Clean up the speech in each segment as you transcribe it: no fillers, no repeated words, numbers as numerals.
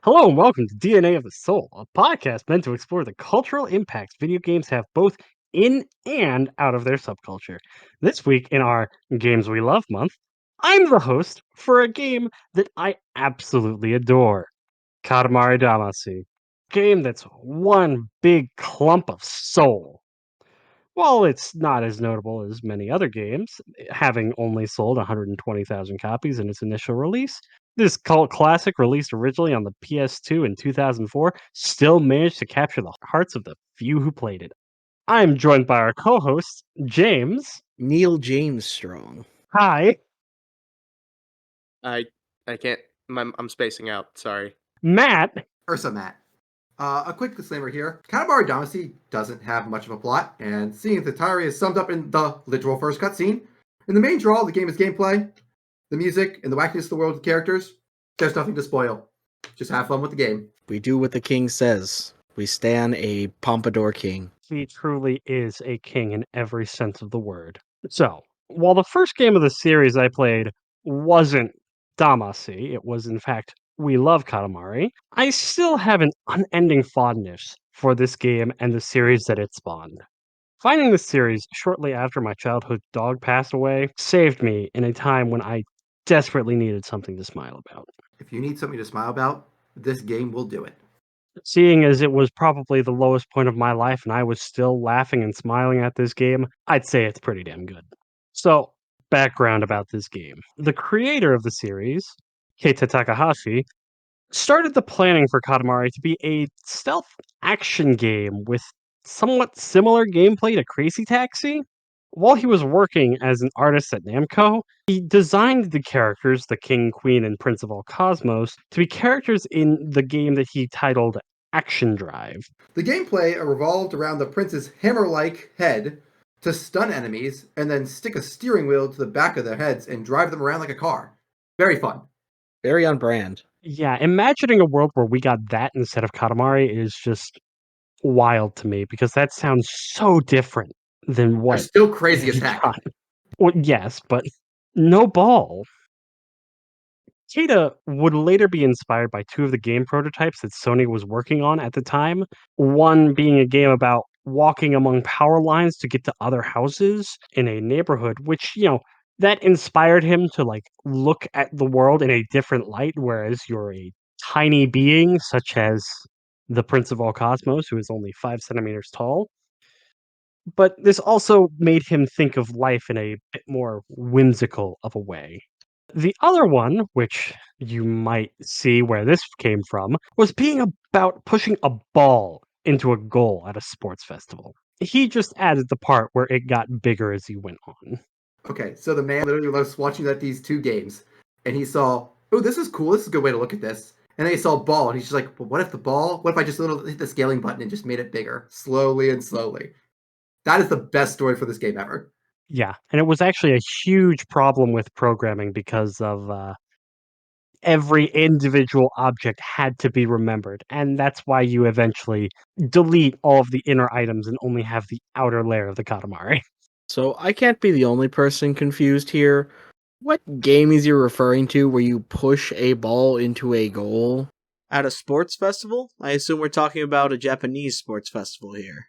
Hello and welcome to DNA of the Soul, a podcast meant to explore the cultural impacts video games have both in and out of their subculture. This week in our Games We Love month, I'm the host for a game that I absolutely adore, Katamari Damacy. Game that's one big clump of soul. While it's not as notable as many other games, having only sold 120,000 copies in its initial release, this cult classic, released originally on the PS2 in 2004, still managed to capture the hearts of the few who played it. I'm joined by our co-host, James. Neil James Strong. Hi. I can't. I'm spacing out. Sorry. Matt. Ursa Matt. A quick disclaimer here. Katamari Damacy doesn't have much of a plot, and seeing the entirety is summed up in the literal first cutscene. In the main draw of the game is gameplay, the music, and the wackiness of the world of the characters. There's nothing to spoil. Just have fun with the game. We do what the king says. We stan a pompadour king. He truly is a king in every sense of the word. So, while the first game of the series I played wasn't Damacy, it was in fact We Love Katamari, I still have an unending fondness for this game and the series that it spawned. Finding this series shortly after my childhood dog passed away saved me in a time when I desperately needed something to smile about. If you need something to smile about, this game will do it. Seeing as it was probably the lowest point of my life and I was still laughing and smiling at this game, I'd say it's pretty damn good. So, background about this game. The creator of the series, Keita Takahashi, started the planning for Katamari to be a stealth action game with somewhat similar gameplay to Crazy Taxi. While he was working as an artist at Namco, he designed the characters, the King, Queen, and Prince of all Cosmos, to be characters in the game that he titled Action Drive. The gameplay revolved around the prince's hammer-like head to stun enemies and then stick a steering wheel to the back of their heads and drive them around like a car. Very fun. Very on brand. Yeah, imagining a world where we got that instead of Katamari is just wild to me because that sounds so different than what. They're still crazy as heck. Well, yes, but no ball. Keita would later be inspired by two of the game prototypes that Sony was working on at the time. One being a game about walking among power lines to get to other houses in a neighborhood, which, that inspired him to look at the world in a different light, whereas you're a tiny being such as the Prince of all Cosmos, who is only 5 centimeters tall. But this also made him think of life in a bit more whimsical of a way. The other one, which you might see where this came from, was being about pushing a ball into a goal at a sports festival. He just added the part where it got bigger as he went on. Okay, so the man literally was watching these two games, and he saw, oh, this is cool, this is a good way to look at this. And then he saw ball, and he's just like, well, what if I just hit the scaling button and just made it bigger, slowly and slowly? That is the best story for this game ever. Yeah, and it was actually a huge problem with programming because of every individual object had to be remembered, and that's why you eventually delete all of the inner items and only have the outer layer of the Katamari. So I can't be the only person confused here. What game is you referring to where you push a ball into a goal? At a sports festival? I assume we're talking about a Japanese sports festival here.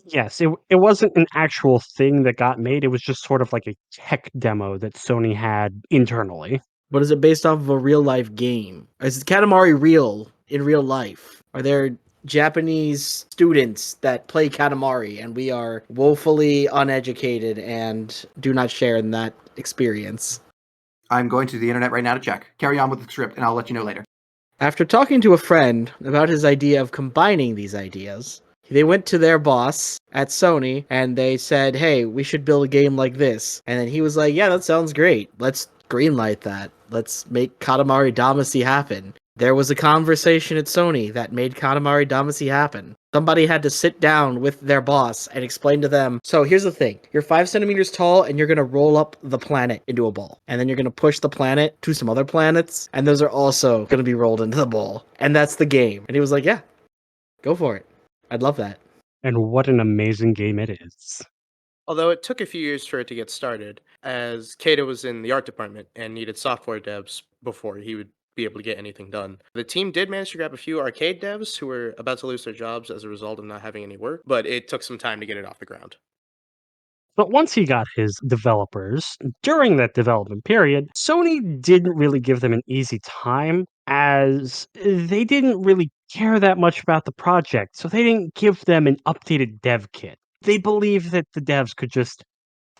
Yes, it wasn't an actual thing that got made, it was just sort of like a tech demo that Sony had internally. But is it based off of a real-life game? Is Katamari real in real life? Are there Japanese students that play Katamari and we are woefully uneducated and do not share in that experience? I'm going to the internet right now to check. Carry on with the script, and I'll let you know later. After talking to a friend about his idea of combining these ideas, they went to their boss at Sony and they said, hey, we should build a game like this. And then he was like, yeah, that sounds great. Let's greenlight that. Let's make Katamari Damacy happen. There was a conversation at Sony that made Katamari Damacy happen. Somebody had to sit down with their boss and explain to them, so here's the thing. You're 5 centimeters tall and you're going to roll up the planet into a ball. And then you're going to push the planet to some other planets. And those are also going to be rolled into the ball. And that's the game. And he was like, yeah, go for it. I'd love that. And what an amazing game it is. Although it took a few years for it to get started, as Kato was in the art department and needed software devs before he would be able to get anything done. The team did manage to grab a few arcade devs who were about to lose their jobs as a result of not having any work, but it took some time to get it off the ground. But once he got his developers, during that development period, Sony didn't really give them an easy time, as they didn't really care that much about the project, so they didn't give them an updated dev kit. They believed that the devs could just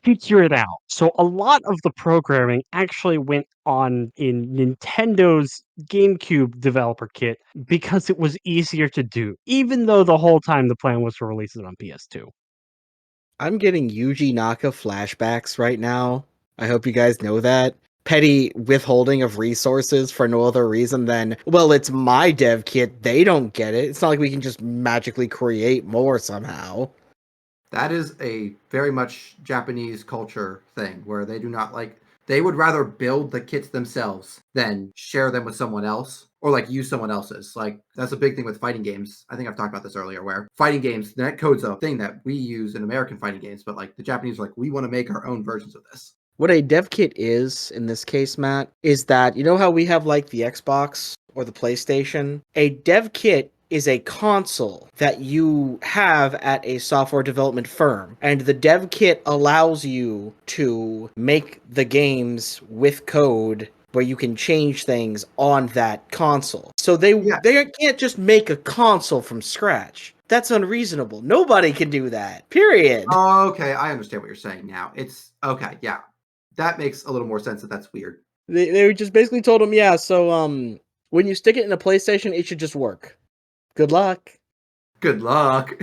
figure it out. So a lot of the programming actually went on in Nintendo's GameCube developer kit because it was easier to do, even though the whole time the plan was to release it on PS2. I'm getting Yuji Naka flashbacks right now. I hope you guys know that. Petty withholding of resources for no other reason than, well, it's my dev kit, they don't get it. It's not like we can just magically create more somehow. That is a very much Japanese culture thing where they do not like, they would rather build the kits themselves than share them with someone else or like use someone else's. Like that's a big thing with fighting games. I think I've talked about this earlier where fighting games, net code's a thing that we use in American fighting games, but like the Japanese are like, we want to make our own versions of this. What a dev kit is, in this case, Matt, is that, you know how we have like the Xbox or the PlayStation? A dev kit is a console that you have at a software development firm. And the dev kit allows you to make the games with code where you can change things on that console. So they can't just make a console from scratch. That's unreasonable. Nobody can do that. Period. Oh, okay, I understand what you're saying now. It's okay, yeah. That makes a little more sense that that's weird. They just basically told him, yeah, so when you stick it in a PlayStation, it should just work. Good luck. Good luck.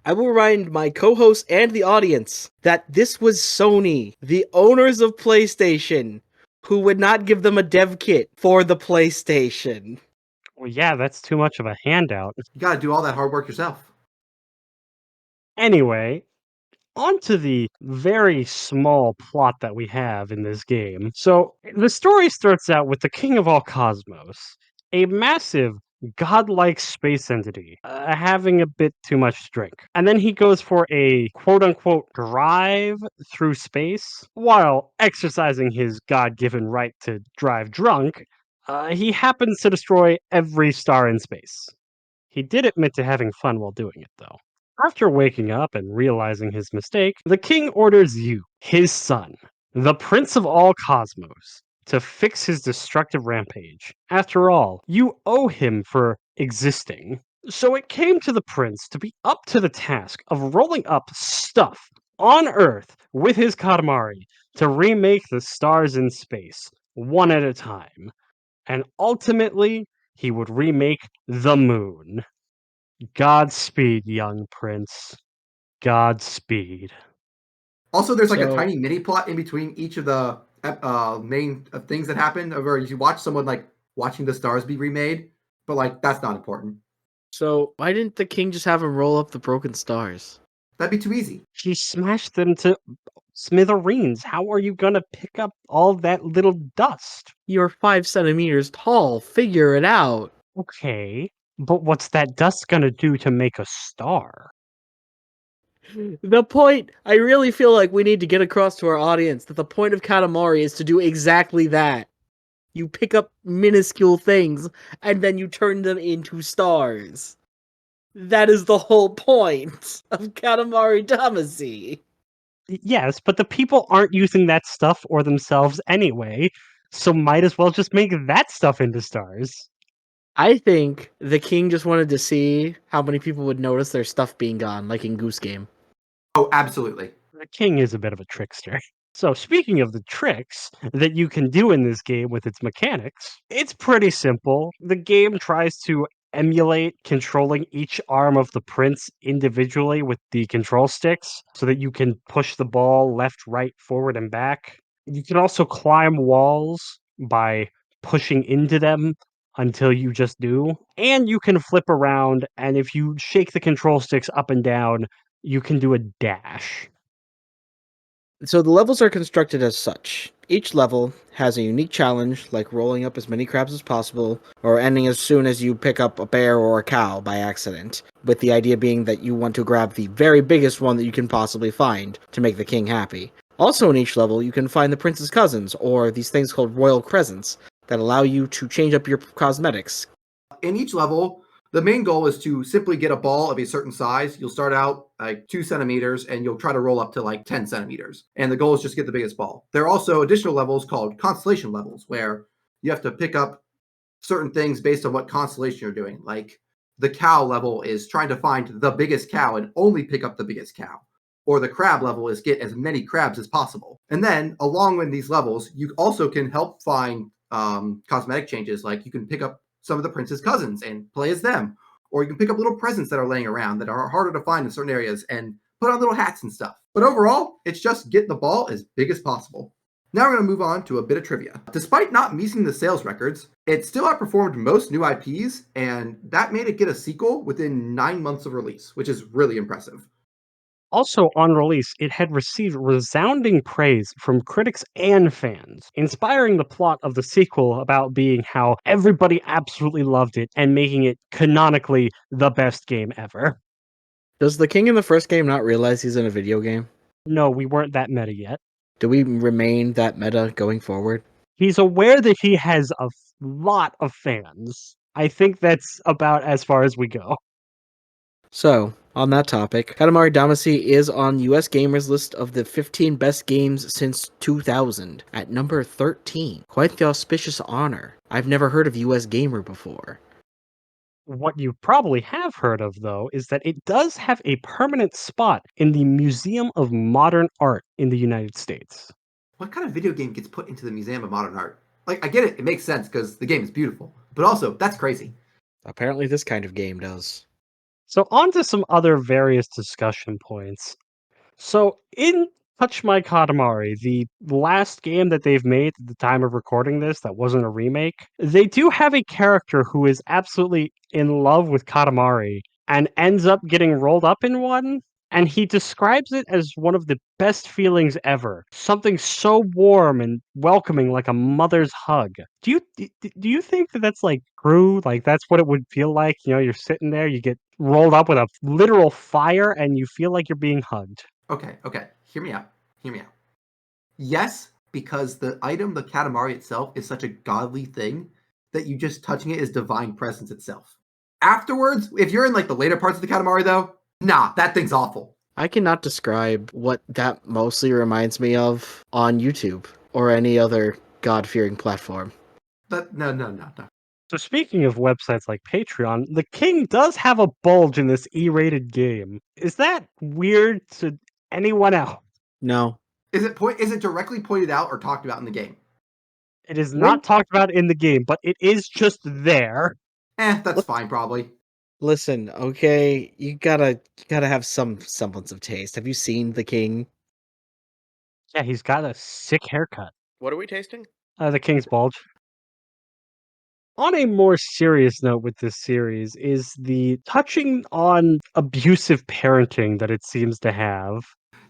I will remind my co-host and the audience that this was Sony, the owners of PlayStation, who would not give them a dev kit for the PlayStation. Well, yeah, that's too much of a handout. You gotta do all that hard work yourself. Anyway, on to the very small plot that we have in this game. So, the story starts out with the king of all cosmos, a massive, godlike space entity, having a bit too much to drink. And then he goes for a quote unquote drive through space. While exercising his God given right to drive drunk, he happens to destroy every star in space. He did admit to having fun while doing it, though. After waking up and realizing his mistake, the king orders you, his son, the prince of all cosmos, to fix his destructive rampage. After all, you owe him for existing. So it came to the prince to be up to the task of rolling up stuff on Earth with his Katamari to remake the stars in space, one at a time. And ultimately, he would remake the moon. Godspeed, young prince. Godspeed. Also, there's like a So- tiny mini plot in between each of the main things that happen, where you watch someone like watching the stars be remade, but like that's not important. So why didn't the king just have him roll up the broken stars? That'd be too easy. He smashed them to smithereens. How are you gonna pick up all that little dust? You're 5 centimeters tall. Figure it out. Okay, but what's that dust gonna do to make a star? The point, I really feel like we need to get across to our audience that the point of Katamari is to do exactly that. You pick up minuscule things, and then you turn them into stars. That is the whole point of Katamari Damacy. Yes, but the people aren't using that stuff or themselves anyway, so might as well just make that stuff into stars. I think the king just wanted to see how many people would notice their stuff being gone, like in Goose Game. Oh, absolutely. The king is a bit of a trickster. So, speaking of the tricks that you can do in this game with its mechanics, it's pretty simple. The game tries to emulate controlling each arm of the prince individually with the control sticks so that you can push the ball left, right, forward, and back. You can also climb walls by pushing into them until you just do. And you can flip around, and if you shake the control sticks up and down, you can do a dash. So the levels are constructed as such. Each level has a unique challenge, like rolling up as many crabs as possible, or ending as soon as you pick up a bear or a cow by accident, with the idea being that you want to grab the very biggest one that you can possibly find to make the king happy. Also in each level, you can find the prince's cousins, or these things called royal crescents, that allow you to change up your cosmetics. In each level, the main goal is to simply get a ball of a certain size. You'll start out like 2 centimeters and you'll try to roll up to like 10 centimeters. And the goal is just to get the biggest ball. There are also additional levels called constellation levels where you have to pick up certain things based on what constellation you're doing. Like the cow level is trying to find the biggest cow and only pick up the biggest cow. Or the crab level is get as many crabs as possible. And then along with these levels, you also can help find cosmetic changes. Like you can pick up some of the prince's cousins and play as them. Or you can pick up little presents that are laying around that are harder to find in certain areas and put on little hats and stuff. But overall, it's just get the ball as big as possible. Now we're going to move on to a bit of trivia. Despite not meeting the sales records, it still outperformed most new IPs, and that made it get a sequel within 9 months of release, which is really impressive. Also, on release, it had received resounding praise from critics and fans, inspiring the plot of the sequel about being how everybody absolutely loved it and making it canonically the best game ever. Does the king in the first game not realize he's in a video game? No, we weren't that meta yet. Do we remain that meta going forward? He's aware that he has a lot of fans. I think that's about as far as we go. So, on that topic, Katamari Damacy is on US Gamer's list of the 15 best games since 2000 at number 13. Quite the auspicious honor. I've never heard of US Gamer before. What you probably have heard of, though, is that it does have a permanent spot in the Museum of Modern Art in the United States. What kind of video game gets put into the Museum of Modern Art? Like, I get it, it makes sense because the game is beautiful. But also, that's crazy. Apparently this kind of game does. So, on to some other various discussion points. So, in Touch My Katamari, the last game that they've made at the time of recording this that wasn't a remake, they do have a character who is absolutely in love with Katamari and ends up getting rolled up in one. And he describes it as one of the best feelings ever. Something so warm and welcoming like a mother's hug. Do you think that that's like true? Like that's what it would feel like? You know, you're sitting there, you get rolled up with a literal fire and you feel like you're being hugged. Okay. Hear me out. Yes, because the item, the Katamari itself, is such a godly thing that you just touching it is divine presence itself. Afterwards, if you're in like the later parts of the Katamari though, nah, that thing's awful. I cannot describe what that mostly reminds me of on YouTube or any other God-fearing platform. But no. So speaking of websites like Patreon, the king does have a bulge in this E-rated game. Is that weird to anyone else? No. Is it directly pointed out or talked about in the game? It is not talked about in the game, but it is just there. That's fine probably. Listen, okay, you gotta have some semblance of taste. Have you seen the king? Yeah, he's got a sick haircut. What are we tasting? The king's bulge. On a more serious note with this series is the touching on abusive parenting that it seems to have.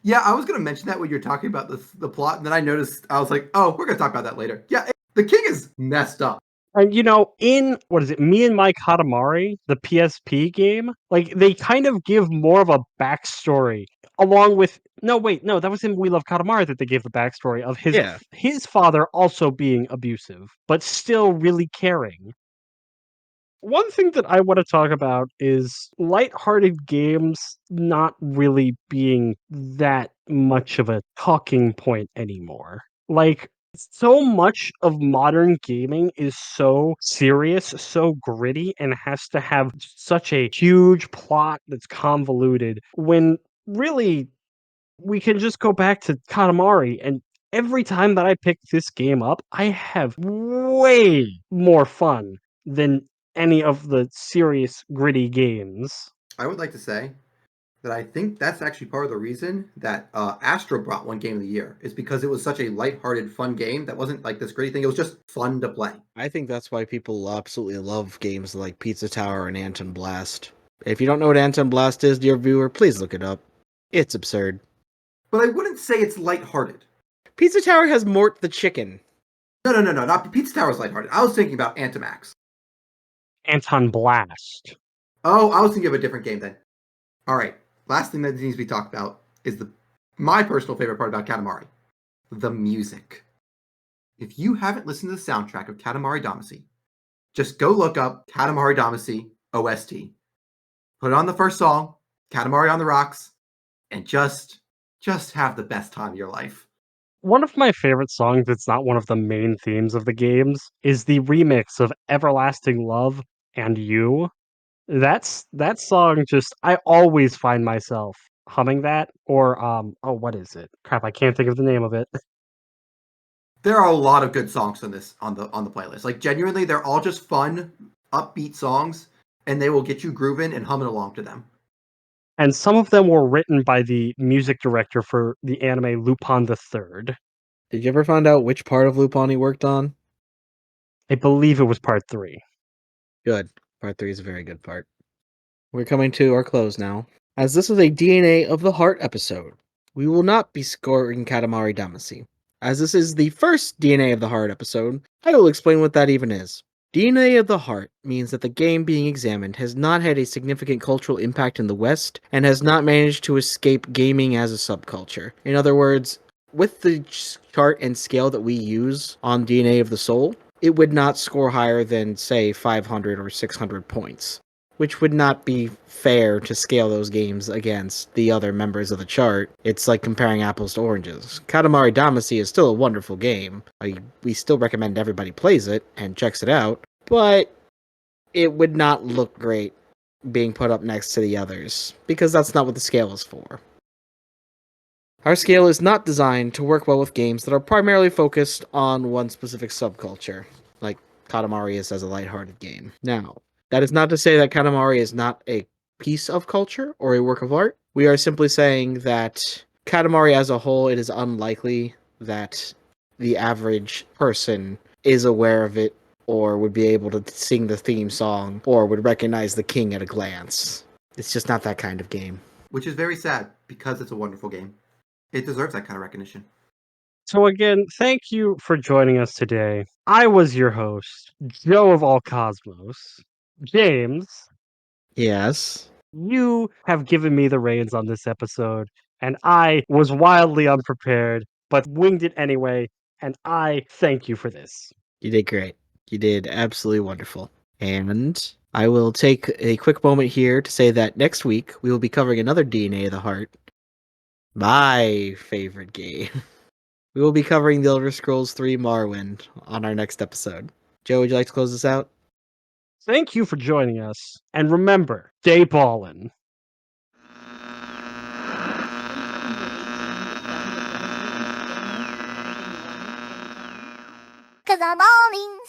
Yeah, I was gonna mention that when you're talking about the plot, and then I noticed I was like, oh, we're gonna talk about that later. Yeah, the king is messed up. And you know, in what is it, Me and My Katamari, the PSP game, like they kind of give more of a backstory, along with no, that was in We Love Katamari that they gave the backstory of his father also being abusive, but still really caring. One thing that I want to talk about is lighthearted games not really being that much of a talking point anymore. Like, so much of modern gaming is so serious, so gritty, and has to have such a huge plot that's convoluted when really we can just go back to Katamari and every time that I pick this game up, I have way more fun than any of the serious, gritty games. I would like to say that I think that's actually part of the reason that Astro brought one game of the year is because it was such a lighthearted, fun game that wasn't like this gritty thing. It was just fun to play. I think that's why people absolutely love games like Pizza Tower and Anton Blast. If you don't know what Anton Blast is, dear viewer, please look it up. It's absurd. But I wouldn't say it's lighthearted. Pizza Tower has Mort the chicken. No, not Pizza Tower is lighthearted. I was thinking about Antamax. Anton Blast. Oh, I was thinking of a different game then. All right, last thing that needs to be talked about is my personal favorite part about Katamari, the music. If you haven't listened to the soundtrack of Katamari Damacy, just go look up Katamari Damacy OST. Put on the first song, Katamari on the Rocks, and just have the best time of your life. One of my favorite songs that's not one of the main themes of the games is the remix of Everlasting Love and You. That song just I always find myself humming that or oh what is it? Crap, I can't think of the name of it. There are a lot of good songs on the playlist. Like genuinely, they're all just fun, upbeat songs, and they will get you grooving and humming along to them. And some of them were written by the music director for the anime Lupin the Third. Did you ever find out which part of Lupin he worked on? I believe it was part 3. Good. Part 3 is a very good part. We're coming to our close now. As this is a DNA of the Heart episode, we will not be scoring Katamari Damacy. As this is the first DNA of the Heart episode, I will explain what that even is. DNA of the Heart means that the game being examined has not had a significant cultural impact in the West and has not managed to escape gaming as a subculture. In other words, with the chart and scale that we use on DNA of the Soul, it would not score higher than, say, 500 or 600 points, which would not be fair to scale those games against the other members of the chart. It's like comparing apples to oranges. Katamari Damacy is still a wonderful game. We still recommend everybody plays it and checks it out, but it would not look great being put up next to the others, because that's not what the scale is for. Our scale is not designed to work well with games that are primarily focused on one specific subculture, like Katamari is as a lighthearted game. Now, that is not to say that Katamari is not a piece of culture or a work of art. We are simply saying that Katamari as a whole, it is unlikely that the average person is aware of it or would be able to sing the theme song or would recognize the king at a glance. It's just not that kind of game. Which is very sad because it's a wonderful game. It deserves that kind of recognition. So again, thank you for joining us today. I was your host, Joe of All Cosmos. James, Yes. you have given me the reins on this episode, and I was wildly unprepared, but winged it anyway, and I thank you for this. You did great. You did absolutely wonderful. And I will take a quick moment here to say that next week we will be covering another DNA of the Heart, my favorite game. We will be covering the Elder Scrolls 3 Morrowind on our next episode. Joe, would you like to close this out? Thank you for joining us, and remember, stay ballin'. Cause I'm all in.